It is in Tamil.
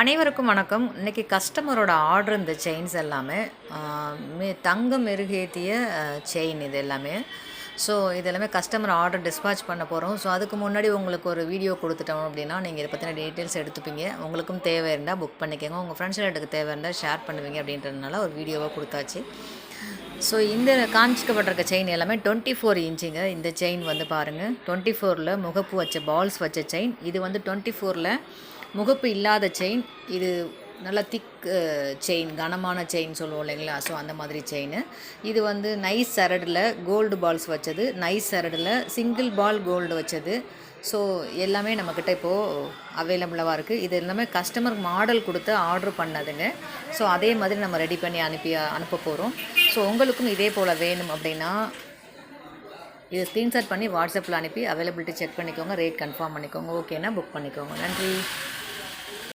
அனைவருக்கும் வணக்கம். இன்றைக்கி கஸ்டமரோட ஆர்டர் இந்த செயின்ஸ் எல்லாமே தங்கம் மெருகேற்றிய செயின் இது எல்லாமே. ஸோ இது எல்லாமே கஸ்டமர் ஆர்டர் டிஸ்பாச் பண்ண போகிறோம். ஸோ அதுக்கு முன்னாடி உங்களுக்கு ஒரு வீடியோ கொடுத்துட்டோம் அப்படின்னா நீங்கள் இதை பற்றின டீட்டெயில்ஸ் எடுத்துப்பீங்க. உங்களுக்கும் தேவை இருந்தால் புக் பண்ணிக்கோங்க, உங்கள் ஃப்ரெண்ட்ஸ் ரிலேட்டுக்கு தேவை இருந்தால் ஷேர் பண்ணுவீங்க அப்படின்றதுனால ஒரு வீடியோவாக கொடுத்தாச்சு. ஸோ இந்த காமிச்சிக்கப்பட்டிருக்க செயின் எல்லாமே 24 இன்ச்சுங்க. இந்த செயின் வந்து பாருங்கள், 24ல் முகப்பு வச்ச பால்ஸ் வச்ச செயின். இது வந்து 24ல் முகப்பு இல்லாத செயின். இது நல்லா திக் செயின், கனமான செயின் சொல்லுவோம் இல்லைங்களா? ஸோ அந்த மாதிரி செயின். இது வந்து நைஸ் சரடில் கோல்டு பால்ஸ் வச்சது, நைஸ் சரடில் சிங்கிள் பால் கோல்டு வச்சது. ஸோ எல்லாமே நம்மக்கிட்ட இப்போது அவைலபிளாக இருக்குது. இது எல்லாமே கஸ்டமர் மாடல் கொடுத்து ஆர்டர் பண்ணதுங்க. ஸோ அதே மாதிரி நம்ம ரெடி பண்ணி அனுப்ப போகிறோம். ஸோ உங்களுக்கும் இதே போல் வேணும் அப்படின்னா இதை ஸ்க்ரீன்ஷாட் பண்ணி வாட்ஸ்அப்பில் அனுப்பி அவைலபிலிட்டி செக் பண்ணிக்கோங்க, ரேட் கன்ஃபார்ம் பண்ணிக்கோங்க. ஓகேனா புக் பண்ணிக்கோங்க. நன்றி.